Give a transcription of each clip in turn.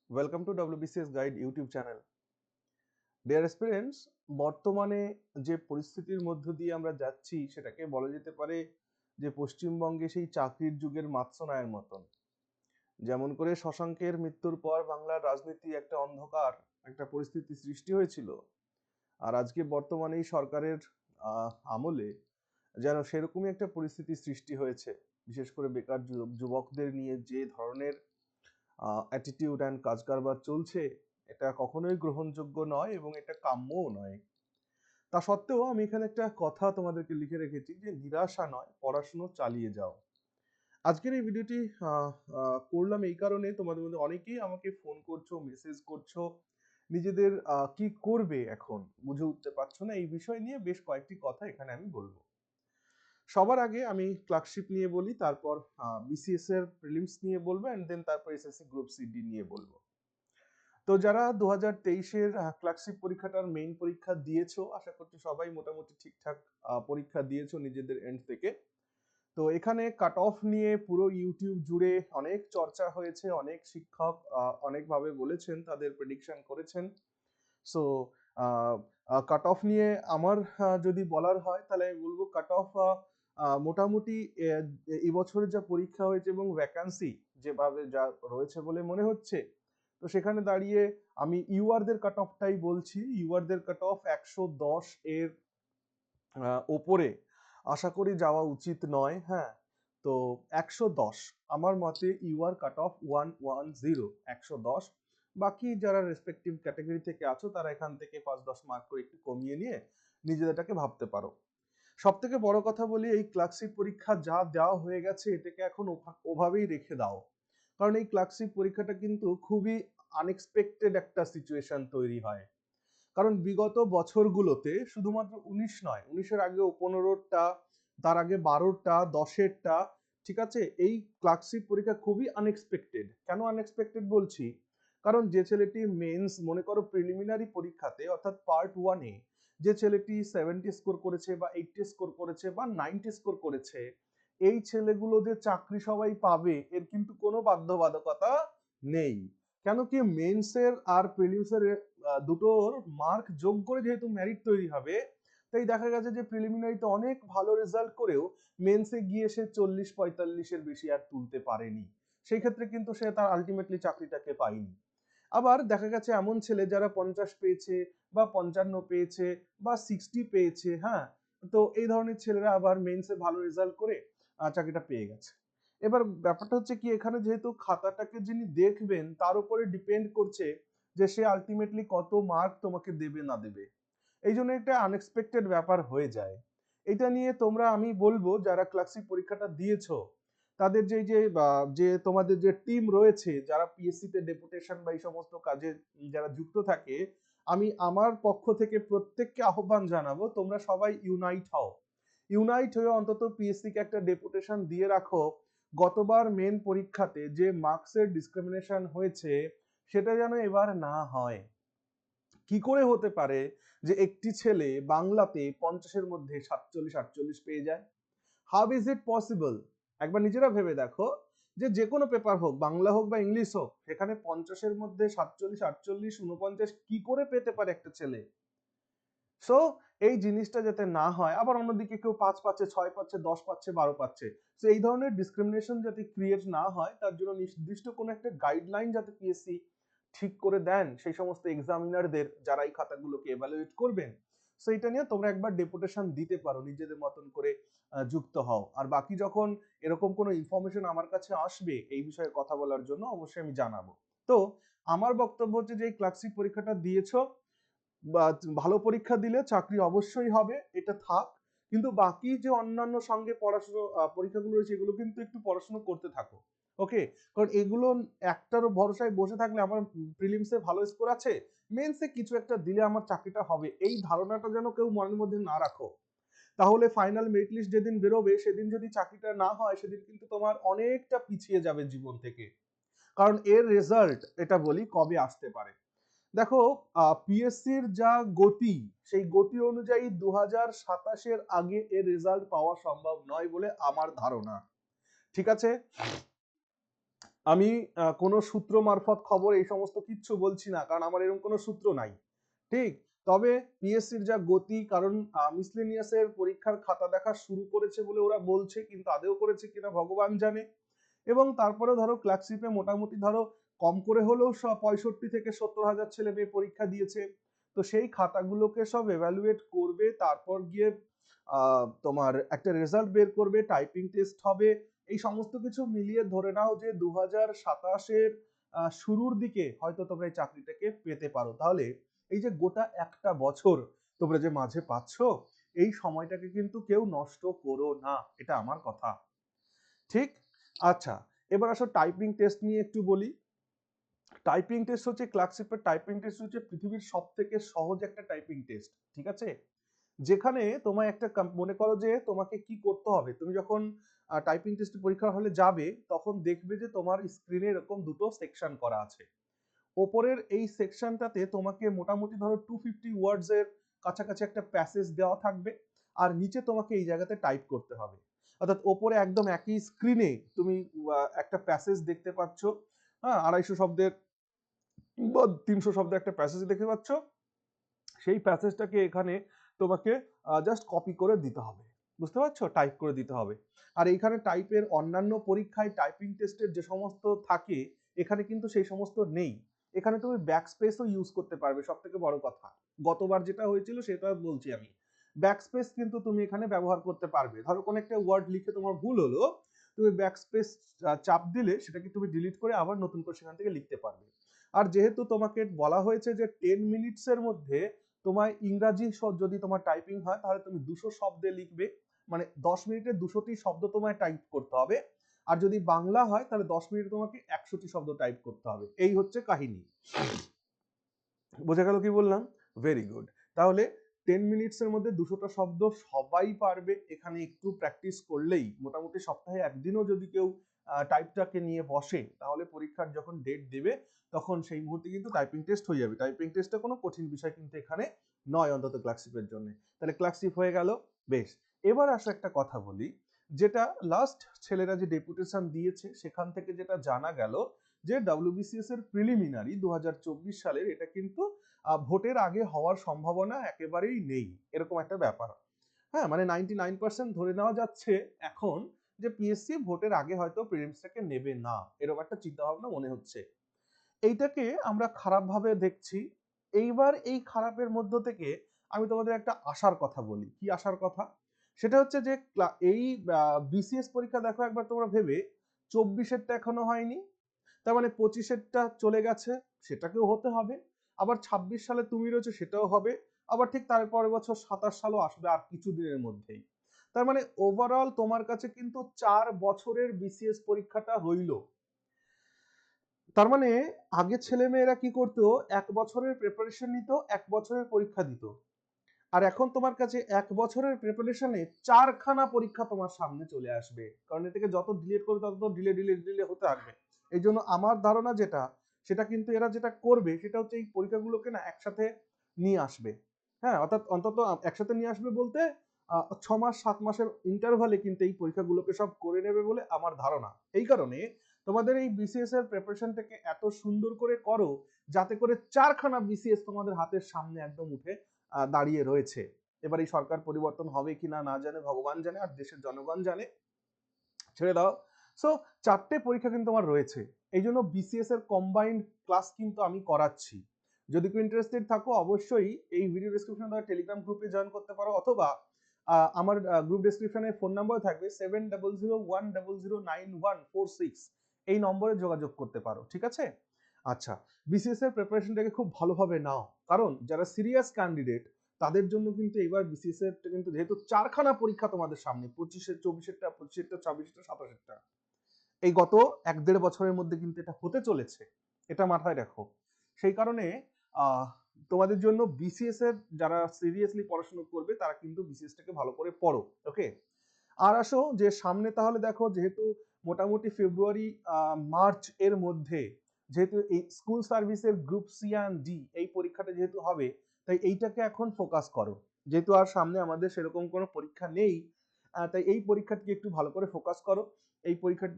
Welcome to WBCS guide YouTube channel. Dear students, বর্তমানে যে পরিস্থিতির মধ্য দিয়ে আমরা যাচ্ছি সেটাকে বলা যেতে পারে যে পশ্চিমবঙ্গে সেই চাকরির যুগের মাৎসনায়ের মতন। যেমন করে শশাঙ্কের মৃত্যুর পর বাংলার রাজনীতি একটা অন্ধকার একটা পরিস্থিতি সৃষ্টি হয়েছিল, আর আজকে বর্তমানে এই সরকারের আমলে যেন সেরকমই একটা পরিস্থিতি সৃষ্টি হয়েছে। বিশেষ করে বেকার যুবকদের নিয়ে যে ধরনের অ্যাটিটিউড অ্যান্ড কাজ কারবার চলছে, এটা কখনোই গ্রহণযোগ্য নয় এবং এটা কাম্যও নয়। তা সত্ত্বেও আমি এখানে একটা কথা তোমাদেরকে লিখে রেখেছি যে নিরাশা নয়, পড়াশুনো চালিয়ে যাও। আজকের এই ভিডিওটি করলাম এই কারণে, তোমাদের মধ্যে অনেকেই আমাকে ফোন করছো, মেসেজ করছো, নিজেদের কি করবে এখন বুঝে উঠতে পারছো না। এই বিষয় নিয়ে বেশ কয়েকটি কথা এখানে আমি বলবো। সবার আগে আমি ক্লার্কশিপ নিয়ে বলি, তারপর বিসিএস এর প্রিলিমস নিয়ে বলবো, এন্ড দেন তারপর এসএসসি গ্রুপ সিডি নিয়ে বলবো। তো যারা 2023-এর ক্লার্কশিপ পরীক্ষাটার মেইন পরীক্ষা দিয়েছো, আশা করছি সবাই মোটামুটি ঠিকঠাক পরীক্ষা দিয়েছো নিজেদের এন্ড থেকে। তো এখানে কাট অফ নিয়ে পুরো ইউটিউব জুড়ে অনেক চর্চা হয়েছে, অনেক শিক্ষক অনেকভাবে বলেছেন, তাদের প্রেডিকশন করেছেন। সো কাট অফ নিয়ে আমার যদি বলার হয় তাহলে আমি বলবো কাট অফ মোটামুটি এবছরের যা পরীক্ষা হয়েছে এবং ভ্যাকান্সি যেভাবে যা রয়েছে বলে মনে হচ্ছে, তো সেখানে দাঁড়িয়ে আমি ইউআরদের কাট অফটাই বলছি। ইউআরদের কাট অফ 110 এর ওপরে আশা করি যাওয়া উচিত নয়। হ্যাঁ, তো 110 আমার মতে ইউআর কাট অফ 110, 110। বাকি যারা রেসপেক্টিভ ক্যাটাগরি থেকে আছো তারা এখান থেকে 5-10 মার্ক করে একটু কমিয়ে নিয়ে নিজেদেরটাকে ভাবতে পারো। সব থেকে বড় কথা বলি, এই ক্লার্কশিপ পরীক্ষা যা দেওয়া হয়ে গেছে এটাকে এখন ওভাবেই রেখে দাও। কারণ এই ক্লার্কশিপ পরীক্ষাটা কিন্তু খুবই আনএক্সপেক্টেড একটা সিচুয়েশন তৈরি হয়। কারণ বিগত বছরগুলোতে শুধুমাত্র 19 নয়, 19-এর আগেও 15টা, তার আগে 12টা, 10-এরটা, ঠিক আছে, এই ক্লার্কশিপ পরীক্ষা খুবই আনএক্সপেক্টেড। কেন আনএক্সপেক্টেড বলছি? কারণ যে ছেলেটি মেন্স মনে করো প্রিলিমিনারি পরীক্ষাতে অর্থাৎ পার্ট 1-এ যে ছেলেটি 70 স্কোর করেছে বা 80 স্কোর করেছে বা 90 স্কোর করেছে, এই ছেলেগুলো যে চাকরি সবাই পাবে এর কিন্তু কোনো বাধ্যবাধকতা নেই। কেন কি মেন্সের আর প্রিলিমসের দুটোর মার্ক যোগ করে যেহেতু মেরিট তৈরি হবে, তাই দেখা গেছে যে প্রিলিমিনারিতে অনেক ভালো রেজাল্ট করেও মেন্সে গিয়ে সে 40-45-এর বেশি আর তুলতে পারেনি। সেই ক্ষেত্রে কিন্তু সে তার আলটিমেটলি চাকরিটাকে পায়নি। আবার দেখা গেছে এমন ছেলে যারা 50 পেয়েছে বা 55 পেয়েছে বা 60 পেয়েছে, হ্যাঁ, তো এই ধরনের ছেলেরা আবার মেন্সে ভালো রেজাল্ট করে চাকরিটা পেয়ে গেছে। এবার ব্যাপারটা হচ্ছে কি, এখানে যেহেতু খাতাটাকে যিনি দেখবেন তার উপরে ডিপেন্ড করছে যে সে আলটিমেটলি কত মার্ক তোমাকে দেবে না দেবে। এই জন্য একটা আনএক্সপেক্টেড ব্যাপার হয়ে যায়। এটা নিয়ে তোমরা, আমি বলবো যারা ক্লাসিক পরীক্ষাটা দিয়েছো তাদের যে তোমাদের যে টিম রয়েছে যারা পিএসসি তে ডেপুটেশন বা এই সমস্ত কাজে যারা যুক্ত থাকে, আমি আমার পক্ষ থেকে প্রত্যেককে আহ্বান জানাবো তোমরা সবাই ইউনাইট হও। ইউনাইট হয়ে অন্তত পিএসসি কে একটা ডেপুটেশন দিয়ে রাখো। গতবার মেন পরীক্ষাতে যে মার্কসের ডিসক্রিমিনেশন হয়েছে সেটা যেন এবার না হয়। কি করে হতে পারে যে একটি ছেলে বাংলাতে 50-এর মধ্যে 47-48 পেয়ে যায়? How is it possible? একবার নিজেরা ভেবে দেখো যে যে কোনো পেপার হোক, বাংলা হোক বা ইংলিশ হোক, সেখানে 50-এর মধ্যে 47, 48, 49 কি করে পেতে পারে একটা ছেলে? সো এই জিনিসটা যাতে না হয়, আবার অন্যদিকে কেউ 5 পাচ্ছে, 6 পাচ্ছে, 10 পাচ্ছে, 12 পাচ্ছে, তো এই ধরনের ডিসক্রিমিনেশন যাতে ক্রিয়েট না হয় তার জন্য নির্দিষ্ট কোনো একটা গাইডলাইন যাতে পিএসসি ঠিক করে দেন সেই সমস্ত এক্সামিনারদের যারা এই খাতাগুলোকে এভালুয়েট করবেন। সো এটা নিয়ে তোমরা একবার ডেপুটেশন দিতে পারো, নিজেদের মতন করে যুক্ত হও। আর বাকি যখন এরকম কোনো ইনফরমেশন আমার কাছে আসবে এই বিষয়ে কথা বলার জন্য, অবশ্যই আমি জানাবো। তো আমার বক্তব্য হচ্ছে যে এই ক্লার্কশিপ পরীক্ষাটা দিয়েছো বা ভালো পরীক্ষা দিলে চাকরি অবশ্যই হবে, এটা থাক। কিন্তু বাকি যে অন্যান্য সঙ্গে পড়াশোনা পরীক্ষাগুলো রয়েছে এগুলো কিন্তু একটু পড়াশোনা করতে থাকো। ওকে, কারণ এগুলো একটার ভরসায় বসে থাকলে আমার প্রিলিমসে ভালো স্কোর আছে, মেন্সে কিছু একটা দিলে আমার চাকরিটা হবে, এই ধারণাটা যেন কেউ মনের মধ্যে না রাখো। তাহলে ফাইনাল মেরিট লিস্ট যেদিন বেরোবে সেদিন যদি চাকরিটা না হয় সেদিন কিন্তু তোমার অনেকটা পিছিয়ে যাবে জীবন থেকে। কারণ এর রেজাল্ট, এটা বলি, কবে আসতে পারে। দেখো, পিএসসির যা গতি, সেই গতি অনুযায়ী 2027-এর আগে এর রেজাল্ট পাওয়া সম্ভব নয় বলে আমার ধারণা। ঠিক আছে, আমি কোনো সূত্র মারফত খবর এই সমস্ত কিচ্ছু বলছি না, কারণ আমার এরকম কোনো সূত্র নাই, ঠিক? তবে পিএসসির যা গতি, কারণ মিসলেনিয়াসের পরীক্ষার খাতা দেখা শুরু করেছে বলে ওরা বলছে, কিন্তু আদেও করেছে কিনা ভগবান জানে। এবং তারপরে ধরো ক্লার্কশিপে মোটামুটি ধরো কম করে হলেও 65,000 থেকে 70,000 ছেলে মেয়ে পরীক্ষা দিয়েছে। তো সেই খাতাগুলোকে সব এভালুয়েট করবে, তারপর গিয়ে তোমার একটা রেজাল্ট বের করবে, টাইপিং টেস্ট হবে। এই সমস্ত কিছু মিলিয়ে ধরে নাও যে 2027-এর শুরুর দিকে হয়তো তোমরা এই চাকরিটাকে পেতে পারো। তাহলে এই যে গোটা একটা বছর তোমরা যে মাঝে পাচ্ছ, এই সময়টাকে কিন্তু কেউ নষ্ট করো না, এটা আমার কথা, ঠিক? আচ্ছা, এবার আসো টাইপিং টেস্ট নিয়ে একটু বলি। টাইপিং টেস্ট হচ্ছে, ক্লার্কশিপের টাইপিং টেস্ট হচ্ছে পৃথিবীর সব থেকে সহজ একটা টাইপিং টেস্ট, ঠিক আছে? যেখানে তোমায় একটা মনে করো যে তোমাকে কি করতে হবে, তুমি যখন টাইপিং টেস্ট পরীক্ষার হলে যাবে তখন দেখবে যে তোমার স্ক্রিনে এরকম দুটো সেকশন করা আছে। ওপরের এই সেকশনটাতে তোমাকে মোটামুটি ধরো 250 ওয়ার্ডস এর কাছাকাছি একটা প্যাসেজ দেওয়া থাকবে, আর নিচে তোমাকে এই জায়গাতে টাইপ করতে হবে। অর্থাৎ ওপরে একদম একই স্ক্রিনে তুমি একটা প্যাসেজ দেখতে পাচ্ছ, হ্যাঁ, 250 শব্দের বা 300 শব্দের একটা প্যাসেজ দেখতে পাচ্ছ। সেই প্যাসেজটাকে এখানে তোমাকে জাস্ট কপি করে দিতে হবে, বুঝতে পারছো? টাইপ করে দিতে হবে। আর এইখানে টাইপের অন্যান্য পরীক্ষায় টাইপিং টেস্টের যে সমস্ত থাকে, এখানে কিন্তু সেই সমস্ত নেই। এখানে তুমি ব্যাক স্পেসও ইউজ করতে পারবে, সব থেকে বড় কথা। গতবার যেটা হয়েছিল সেটা বলছি আমি। ব্যাক স্পেস কিন্তু তুমি এখানে ব্যবহার করতে পারবে। ধরো কোনো একটা ওয়ার্ড লিখে তোমার ভুল হলো, তুমি ব্যাক স্পেস চাপ দিলে সেটাকে তুমি ডিলিট করে আবার নতুন করে সেখান থেকে লিখতে পারবে। আর যেহেতু তোমাকে বলা হয়েছে যে 10 মিনিটসের মধ্যে তোমার ইংরাজি যদি তোমার টাইপিং হয় তাহলে তুমি 200 শব্দে লিখবে, মানে 10 মিনিটে 200টি শব্দ তোমায় টাইপ করতে হবে। আর যদি বাংলা হয় তাহলে 10 মিনিটে তোমাকে 100টি শব্দ টাইপ করতে হবে। এই হচ্ছে কাহিনী। বোঝা গেল কি বললাম? Very good. তাহলে 10 মিনিটসের মধ্যে 200টা শব্দ সবাই পারবে। এখানে একটু প্র্যাকটিস করলেই মোটামুটি সপ্তাহে একদিনও যদি কেউ টাইপটাকে নিয়ে বসে, তাহলে পরীক্ষার যখন ডেট দেবে তখন সেই মুহূর্তে কিন্তু টাইপিং টেস্ট হয়ে যাবে। টাইপিং টেস্টটা কোনো কঠিন বিষয় কিন্তু এখানে নয়, অন্তত ক্লার্কশিপের জন্য। তাহলে ক্লার্কশিপ হয়ে গেল, বেশ। এবার আসো একটা কথা বলি, যেটা লাস্ট ছেলেরা যে ডেপুটেশন দিয়েছে সেখান থেকে যেটা জানা গেল যে ডব্লিউবিসিএস এর প্রিলিমিনারি 2024 সালের, এটা কিন্তু ভোটের আগে হওয়ার সম্ভাবনা একেবারেই নেই, এরকম একটা ব্যাপার। হ্যাঁ, মানে 99% ধরে নেওয়া যাচ্ছে এখন যে পিএসসি ভোটের আগে হয়তো প্রিলিমসটাকে নেবে না, এরকম একটা চিন্তা ভাবনা মনে হচ্ছে। এইটাকে আমরা খারাপ ভাবে দেখছি। এইবার এই খারাপের মধ্য থেকে আমি তোমাদের একটা আশার কথা বলি। কি আশার কথা? সেটা হচ্ছে যে এই বিসিএস পরীক্ষা দেখো একবার তোমরা ভেবে, 24-এরটা এখনো হয়নি, তার মানে 25-এরটা চলে গেছে, সেটাকেও হতে হবে। আবার 26 সালে তুমি রয়েছে, সেটাও হবে। আবার ঠিক তার পরের বছর 27 সালও আসবে আর কিছু দিনের মধ্যেই। তার মানে ওভারঅল তোমার কাছে কিন্তু 4 বছরের বিসিএস পরীক্ষাটা রইল। তার মানে আগে ছেলে মেয়েরা কি করতো, 1 বছরের প্রিপারেশন নিত, 1 বছরের পরীক্ষা দিত। আর এখন তোমার কাছে 1 বছরের প্রিপারেশনে 4খানা পরীক্ষা তোমার সামনে চলে আসবে, কারণ এটাকে যত ডিলিট করবে তত ডিলে ডিলে ডিলে হতে থাকবে। এই জন্য আমার ধারণা যেটা, সেটা কিন্তু এরা যেটা করবে সেটা হচ্ছে এই পরীক্ষাগুলোকে না একসাথে নিয়ে আসবে। হ্যাঁ, অর্থাৎ অন্তত একসাথে নিয়ে আসবে বলতে 6 মাস 7 মাসের ইন্টারভালে কিন্তু এই পরীক্ষাগুলোকে সব করে নেবে বলে আমার ধারণা। এই কারণে তোমাদের এই বিসিএস এর প্রিপারেশনটাকে এত সুন্দর করে করো, যাতে করে 4খানা বিসিএস তোমাদের হাতের সামনে একদম উঠে দাঁড়িয়ে রয়েছে। এবার এই সরকার পরিবর্তন হবে কিনা না জানে ভগবান জানে, আর দেশের জনগণ জানে, ছেড়ে দাও। সো 4টে পরীক্ষা কিন্তু আমার রয়েছে, এই জন্য বিসিএস এর কম্বাইন্ড ক্লাস কিন্তু আমি করাচ্ছি। যদি কেউ ইন্টারেস্টেড থাকো অবশ্যই এই ভিডিও ডেসক্রিপশনে দেওয়া টেলিগ্রাম গ্রুপে জয়েন করতে পারো, অথবা আমার গ্রুপ ডেসক্রিপশনে ফোন নাম্বার থাকবে 7001009146, এই নম্বরে যোগাযোগ করতে পারো, ঠিক আছে? আচ্ছা, বিসিএস এর প্রিপারেশনটাকে খুব ভালোভাবে নাও, কারণ যারা সিরিয়াস ক্যান্ডিডেট তাদের জন্য কিন্তু এবার বিসিএস এর কিন্তু যেহেতু 4খানা পরীক্ষা তোমাদের সামনে, 25-এর 24-এরটা 25-এরটা 26-এরটা 27-এরটা, এই গত 1-1.5 বছরের মধ্যে কিন্তু এটা হতে চলেছে, এটা মাথায় রাখো। সেই কারণে আহ তোমাদের জন্য বিসিএস এর যারা সিরিয়াসলি পড়াশোনা করবে তারা কিন্তু বিসিএস টাকে ভালো করে পড়ো, ওকে? আর আসো যে সামনে তাহলে দেখো, যেহেতু মোটামুটি ফেব্রুয়ারি মার্চ এর মধ্যে যেহেতু এই স্কুল সার্ভিসের গ্রুপ সি অ্যান্ড ডি এই পরীক্ষাটা যেহেতু হবে, তাই এইটাকে এখন ফোকাস করো। যেহেতু আর সামনে আমাদের সেরকম কোনো পরীক্ষা নেই, তাই এই পরীক্ষাটিকে একটু ভালো করে ফোকাস করো। এই পরীক্ষাতে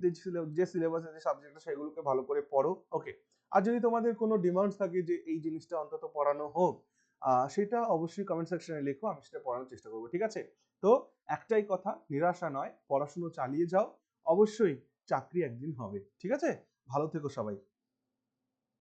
যে সিলেবাস আছে সাবজেক্ট সেগুলোকে ভালো করে পড়ো। ওকে, আর যদি তোমাদের কোনো ডিমান্ডস থাকে যে এই জিনিসটা অন্তত পড়ানো হোক, সেটা অবশ্যই কমেন্ট সেকশনে লেখো, আমি সেটা পড়ানোর চেষ্টা করবো। ঠিক আছে, তো একটাই কথা, নিরাশা নয়, পড়াশুনো চালিয়ে যাও, অবশ্যই চাকরি একদিন হবে। ঠিক আছে, ভালো থেকো সবাই।